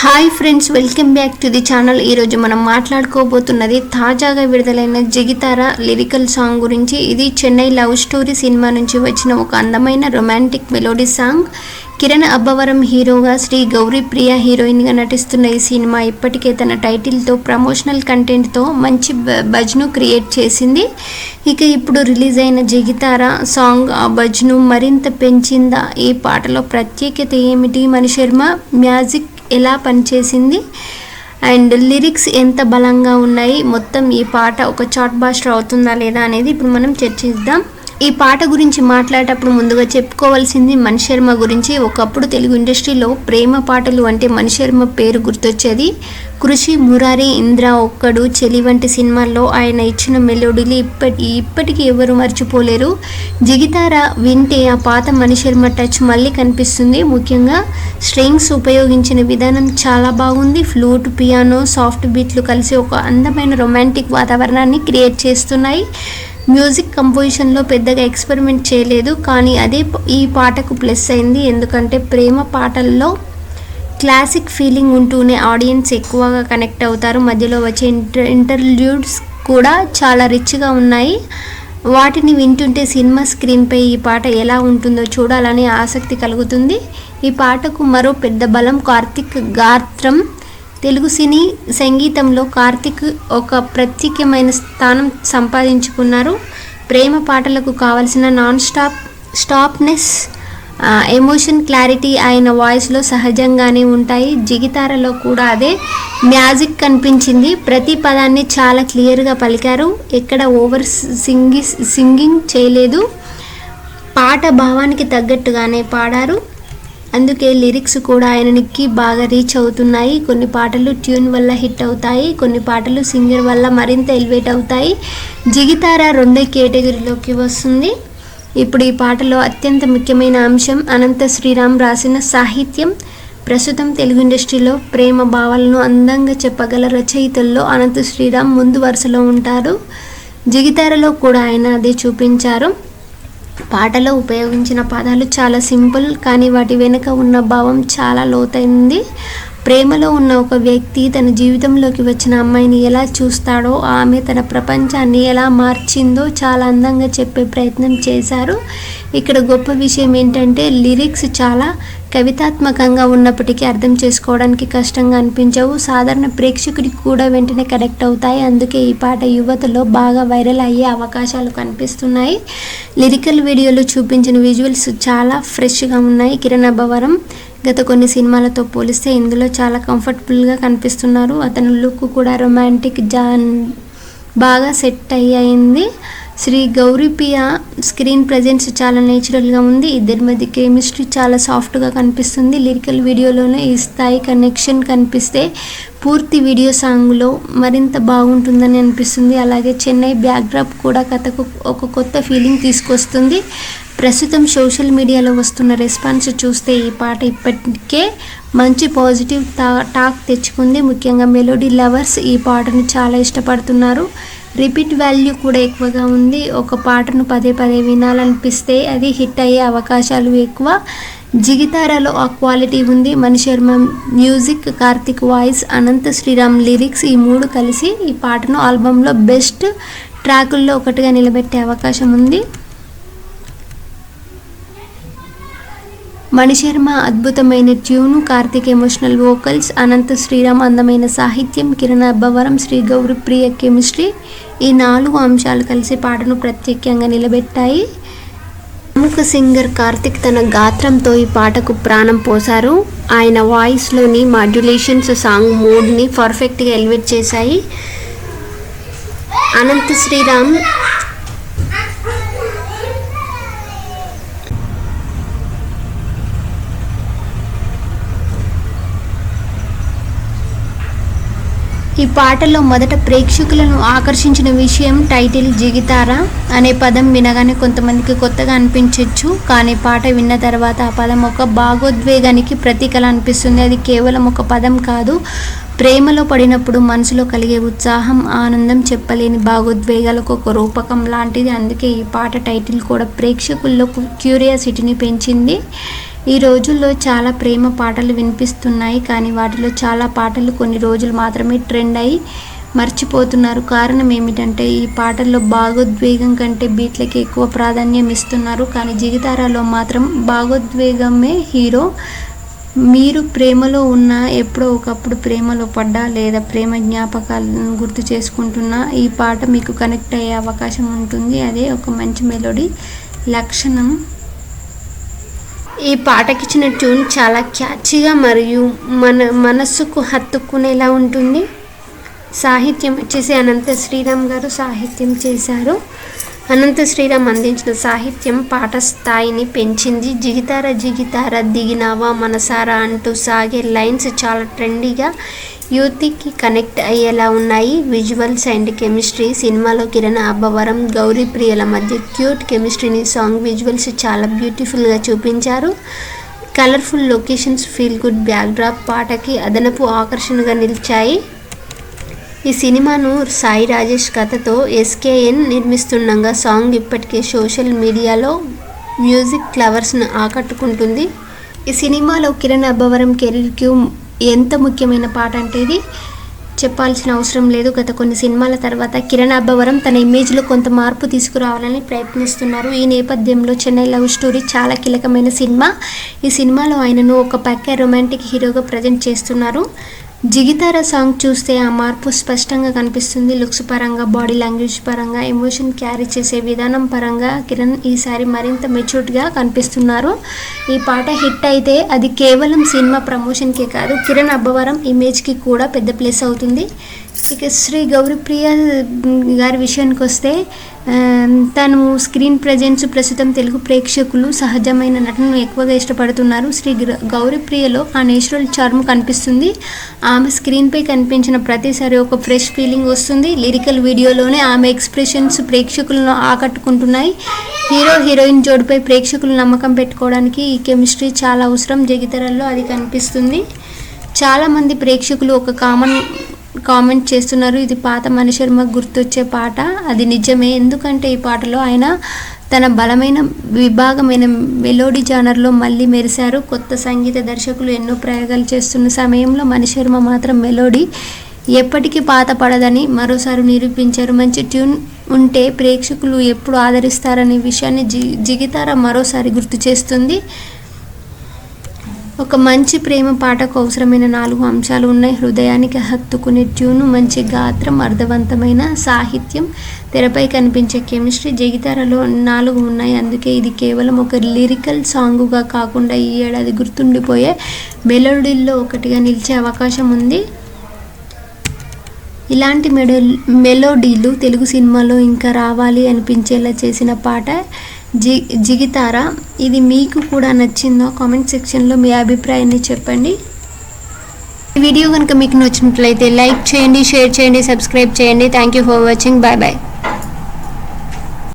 Hi friends, welcome back to the channel. ఈరోజు మనం మాట్లాడుకోబోతున్నది తాజాగా విడుదలైన జగితార లిరికల్ సాంగ్ గురించి. ఇది చెన్నై లవ్ స్టోరీ సినిమా నుంచి వచ్చిన ఒక అందమైన romantic melody song. Kiran Abbavaram హీరోగా, శ్రీ గౌరీ ప్రియ హీరోయిన్గా నటిస్తున్న ఈ సినిమా ఇప్పటికే తన టైటిల్తో, ప్రమోషనల్ కంటెంట్తో మంచి బజ్ను క్రియేట్ చేసింది. ఇక ఇప్పుడు రిలీజ్ అయిన జగితార సాంగ్ ఆ బజ్ను మరింత పెంచిందా? ఈ పాటలో ప్రత్యేకత ఏమిటి? మణిశర్మ మ్యూజిక్ ఎలా పనిచేసింది అండ్ లిరిక్స్ ఎంత బలంగా ఉన్నాయి? మొత్తం ఈ పాట ఒక చార్ట్ బాస్టర్ అవుతుందా లేదా అనేది ఇప్పుడు మనం చర్చిద్దాం. ఈ పాట గురించి మాట్లాడేటప్పుడు ముందుగా చెప్పుకోవాల్సింది మణిశర్మ గురించి. ఒకప్పుడు తెలుగు ఇండస్ట్రీలో ప్రేమ పాటలు అంటే మణిశర్మ పేరు గుర్తొచ్చేది. కృషి, మురారి, ఇంద్ర, ఒక్కడు, చెలి వంటి సినిమాల్లో ఆయన ఇచ్చిన మెలోడీలు ఇప్పటికీ ఎవరు మర్చిపోలేరు. జగితార వింటే ఆ పాత మణిశర్మ టచ్ మళ్ళీ కనిపిస్తుంది. ముఖ్యంగా స్ట్రింగ్స్ ఉపయోగించిన విధానం చాలా బాగుంది. ఫ్లూట్, పియానో, సాఫ్ట్ బీట్లు కలిసి ఒక అందమైన రొమాంటిక్ వాతావరణాన్ని క్రియేట్ చేస్తున్నాయి. మ్యూజిక్ కంపోజిషన్లో పెద్దగా ఎక్స్పెరిమెంట్ చేయలేదు, కానీ అదే ఈ పాటకు ప్లస్ అయింది. ఎందుకంటే ప్రేమ పాటల్లో క్లాసిక్ ఫీలింగ్ ఉంటూనే ఆడియన్స్ ఎక్కువగా కనెక్ట్ అవుతారు. మధ్యలో వచ్చే ఇంటర్ల్యూడ్స్ కూడా చాలా రిచ్గా ఉన్నాయి. వాటిని వింటుంటే సినిమా స్క్రీన్పై ఈ పాట ఎలా ఉంటుందో చూడాలని ఆసక్తి కలుగుతుంది. ఈ పాటకు మరో పెద్ద బలం కార్తిక్ గాత్రం. తెలుగు సినీ సంగీతంలో కార్తిక్ ఒక ప్రత్యేకమైన స్థానం సంపాదించుకున్నారు. ప్రేమ పాటలకు కావలసిన స్టాప్నెస్, ఎమోషన్, క్లారిటీ ఆయన వాయిస్లో సహజంగానే ఉంటాయి. జగితారలో కూడా అదే మ్యాజిక్ కనిపించింది. ప్రతి పదాన్ని చాలా క్లియర్గా పలికారు, ఎక్కడ ఓవర్ సింగింగ్ చేయలేదు. పాట భావానికి తగ్గట్టుగానే పాడారు. అందుకే లిరిక్స్ కూడా ఆయనకి బాగా రీచ్ అవుతున్నాయి. కొన్ని పాటలు ట్యూన్ వల్ల హిట్ అవుతాయి, కొన్ని పాటలు సింగర్ వల్ల మరింత ఎలివేట్ అవుతాయి. జగితార రెండో కేటగిరీలోకి వస్తుంది. ఇప్పుడు ఈ పాటలో అత్యంత ముఖ్యమైన అంశం అనంత శ్రీరామ్ రాసిన సాహిత్యం. ప్రస్తుతం తెలుగు ఇండస్ట్రీలో ప్రేమ భావాలను అందంగా చెప్పగల రచయితల్లో అనంత శ్రీరామ్ ముందు వరుసలో ఉంటారు. జగితారలో కూడా ఆయన అదే చూపించారు. పాటలో ఉపయోగించిన పదాలు చాలా సింపుల్, కానీ వాటి వెనుక ఉన్న భావం చాలా లోతైంది. ప్రేమలో ఉన్న ఒక వ్యక్తి తన జీవితంలోకి వచ్చిన అమ్మాయిని ఎలా చూస్తాడో, ఆమె తన ప్రపంచాన్ని ఎలా మార్చిందో చాలా అందంగా చెప్పే ప్రయత్నం చేశారు. ఇక్కడ గొప్ప విషయం ఏంటంటే లిరిక్స్ చాలా కవితాత్మకంగా ఉన్నప్పటికీ అర్థం చేసుకోవడానికి కష్టంగా అనిపించవు. సాధారణ ప్రేక్షకుడికి కూడా వెంటనే కనెక్ట్ అవుతాయి. అందుకే ఈ పాట యువతలో బాగా వైరల్ అయ్యే అవకాశాలు కనిపిస్తున్నాయి. లిరికల్ వీడియోలో చూపించిన విజువల్స్ చాలా ఫ్రెష్గా ఉన్నాయి. కిరణ్ అబ్బవరం గత కొన్ని సినిమాలతో పోలిస్తే ఇందులో చాలా కంఫర్టబుల్గా కనిపిస్తున్నారు. అతని లుక్ కూడా రొమాంటిక్ బాగా సెట్ అయ్యింది. శ్రీ గౌరీ ప్రియ స్క్రీన్ ప్రజెన్స్ చాలా నేచురల్గా ఉంది. ఇద్దరి మధ్య కెమిస్ట్రీ చాలా సాఫ్ట్గా కనిపిస్తుంది. లిరికల్ వీడియోలోనే ఈ స్థాయి కనెక్షన్ కనిపిస్తే పూర్తి వీడియో సాంగ్లో మరింత బాగుంటుందని అనిపిస్తుంది. అలాగే చెన్నై బ్యాక్డ్రాప్ కూడా కథకు ఒక కొత్త ఫీలింగ్ తీసుకొస్తుంది. ప్రస్తుతం సోషల్ మీడియాలో వస్తున్న రెస్పాన్స్ చూస్తే ఈ పాట ఇప్పటికే మంచి పాజిటివ్ టాక్ తెచ్చుకుంది. ముఖ్యంగా మెలోడీ లవర్స్ ఈ పాటను చాలా ఇష్టపడుతున్నారు. రిపీట్ వాల్యూ కూడా ఎక్కువగా ఉంది. ఒక పాటను పదే పదే వినాలనిపిస్తే అది హిట్ అయ్యే అవకాశాలు ఎక్కువ. జగితారలో ఆ క్వాలిటీ ఉంది. Mani Sharma music, Karthik voice, Anantha Sriram lyrics ఈ మూడు కలిసి ఈ పాటను ఆల్బంలో బెస్ట్ ట్రాకుల్లో ఒకటిగా నిలబెట్టే అవకాశం ఉంది. మణిశర్మ అద్భుతమైన tune, Karthik emotional vocals, Anantha Sriram అందమైన సాహిత్యం, కిరణ్ అబ్బవరం, శ్రీ గౌరీ ప్రియ కెమిస్ట్రీ, ఈ 4 అంశాలు కలిసి పాటను ప్రత్యేకంగా నిలబెట్టాయి. ప్రముఖ సింగర్ కార్తిక్ తన గాత్రంతో ఈ పాటకు ప్రాణం పోశారు. ఆయన వాయిస్లోని మాడ్యులేషన్స్ సాంగ్ మూడ్ని పర్ఫెక్ట్గా ఎలివేట్ చేశాయి. అనంత శ్రీరామ్ ఈ పాటలో మొదట ప్రేక్షకులను ఆకర్షించిన విషయం టైటిల్ జగితార అనే పదం వినగానే కొంతమందికి కొత్తగా అనిపించవచ్చు, కానీ పాట విన్న తర్వాత ఆ పదం ఒక భావోద్వేగానికి ప్రతీకలా అనిపిస్తుంది. అది కేవలం ఒక పదం కాదు, ప్రేమలో పడినప్పుడు మనసులో కలిగే ఉత్సాహం, ఆనందం, చెప్పలేని భావోద్వేగాలకు ఒక రూపకం లాంటిది. అందుకే ఈ పాట టైటిల్ కూడా ప్రేక్షకుల్లో క్యూరియాసిటీని పెంచింది. ఈ రోజుల్లో చాలా ప్రేమ పాటలు వినిపిస్తున్నాయి, కానీ వాటిలో చాలా పాటలు కొన్ని రోజులు మాత్రమే ట్రెండ్ అయ్యి మర్చిపోతున్నారు. కారణం ఏమిటంటే ఈ పాటల్లో భావోద్వేగం కంటే బీట్లకి ఎక్కువ ప్రాధాన్యం ఇస్తున్నారు. కానీ జిగితారాలో మాత్రం భావోద్వేగమే హీరో. మీరు ప్రేమలో ఉన్నా, ఎప్పుడో ఒకప్పుడు ప్రేమలో పడ్డా, లేదా ప్రేమ జ్ఞాపకాలను గుర్తు చేసుకుంటున్నా ఈ పాట మీకు కనెక్ట్ అయ్యే అవకాశం ఉంటుంది. అదే ఒక మంచి మెలోడీ లక్షణం. ఈ పాటకిచ్చిన ట్యూన్ చాలా క్యాచీగా మరియు మనస్సుకు హత్తుకునేలా ఉంటుంది. సాహిత్యం వచ్చేసి అనంత శ్రీరామ్ గారు సాహిత్యం చేశారు. అనంత శ్రీరామ్ అందించిన సాహిత్యం పాట స్థాయిని పెంచింది. జిగితార జిగితార దిగినావా మనసారా అంటూ సాగే లైన్స్ చాలా ట్రెండీగా యూత్కి కనెక్ట్ అయ్యేలా ఉన్నాయి. Visuals and chemistry. సినిమాలో కిరణ్ అబ్బవరం, గౌరీ ప్రియల మధ్య క్యూట్ కెమిస్ట్రీని సాంగ్ విజువల్స్ చాలా బ్యూటిఫుల్గా చూపించారు. Colourful locations, feel good backdrop పాటకి అదనపు ఆకర్షణగా నిలిచాయి. ఈ సినిమాను సాయి రాజేష్ కథతో ఎస్కేఎన్ నిర్మిస్తుండగా సాంగ్ ఇప్పటికే సోషల్ మీడియాలో మ్యూజిక్ లవర్స్ను ఆకట్టుకుంటుంది. ఈ సినిమాలో కిరణ్ అబ్బవరం కెరీర్కి ఎంత ముఖ్యమైన పాట అంటే ఇది చెప్పాల్సిన అవసరం లేదు. గత కొన్ని సినిమాల తర్వాత కిరణ్ అబ్బవరం తన ఇమేజ్లో కొంత మార్పు తీసుకురావాలని ప్రయత్నిస్తున్నారు. ఈ నేపథ్యంలో చెన్నై లవ్ స్టోరీ చాలా కీలకమైన సినిమా. ఈ సినిమాలో ఆయనను ఒక పక్క రొమాంటిక్ హీరోగా ప్రజెంట్ చేస్తున్నారు. జిగితార సాంగ్ చూస్తే ఆ మార్పు స్పష్టంగా కనిపిస్తుంది. లుక్స్ పరంగా, బాడీ లాంగ్వేజ్ పరంగా, ఎమోషన్ క్యారీ చేసే విధానం పరంగా కిరణ్ ఈసారి మరింత మెచ్యూర్డ్గా కనిపిస్తున్నారు. ఈ పాట హిట్ అయితే అది కేవలం సినిమా ప్రమోషన్కే కాదు, కిరణ్ అబ్బవరం ఇమేజ్కి కూడా పెద్ద ప్లస్ అవుతుంది. ఇక శ్రీ గౌరీప్రియ గారి విషయానికి వస్తే తను స్క్రీన్ ప్రజెన్స్ ప్రస్తుతం తెలుగు ప్రేక్షకులు సహజమైన నటనను ఎక్కువగా ఇష్టపడుతున్నారు. శ్రీ గౌరీప్రియలో ఆ నేచురల్ చార్మ్ కనిపిస్తుంది. ఆమె స్క్రీన్పై కనిపించిన ప్రతిసారి ఒక ఫ్రెష్ ఫీలింగ్ వస్తుంది. లిరికల్ వీడియోలోనే ఆమె ఎక్స్ప్రెషన్స్ ప్రేక్షకులను ఆకట్టుకుంటున్నాయి. హీరో హీరోయిన్ జోడిపై ప్రేక్షకులు నమ్మకం పెట్టుకోవడానికి ఈ కెమిస్ట్రీ చాలా అవసరం. జగితరల్లో అది కనిపిస్తుంది. చాలామంది ప్రేక్షకులు ఒక కామెంట్ చేస్తున్నారు, ఇది పాత మణిశర్మ గుర్తొచ్చే పాట. అది నిజమే, ఎందుకంటే ఈ పాటలో ఆయన తన బలమైన విభాగమైన మెలోడీ జానర్లో మళ్ళీ మెరిశారు. కొత్త సంగీత దర్శకులు ఎన్నో ప్రయోగాలు చేస్తున్న సమయంలో మణిశర్మ మాత్రం మెలోడీ ఎప్పటికీ పాత పడదని మరోసారి నిరూపించారు. మంచి ట్యూన్ ఉంటే ప్రేక్షకులు ఎప్పుడు ఆదరిస్తారనే విషయాన్ని జిగితార మరోసారి గుర్తు చేస్తుంది. ఒక మంచి ప్రేమ పాటకు అవసరమైన 4 అంశాలు ఉన్నాయి. హృదయానికి హత్తుకునే ట్యూను, మంచి గాత్రం, అర్థవంతమైన సాహిత్యం, తెరపై కనిపించే కెమిస్ట్రీ. జగితారలో 4 ఉన్నాయి. అందుకే ఇది కేవలం ఒక లిరికల్ సాంగుగా కాకుండా ఈ ఏడాది గుర్తుండిపోయే మెలోడీల్లో ఒకటిగా నిలిచే అవకాశం ఉంది. ఇలాంటి మెలోడీలు తెలుగు సినిమాలో ఇంకా రావాలి అనిపించేలా చేసిన పాట జిగితార. ఇది మీకు కూడా నచ్చిందో కామెంట్ సెక్షన్లో మీ అభిప్రాయాన్ని చెప్పండి. ఈ వీడియో కనుక మీకు నచ్చినట్లయితే లైక్ చేయండి, షేర్ చేయండి, సబ్స్క్రైబ్ చేయండి. Thank you for watching. Bye bye.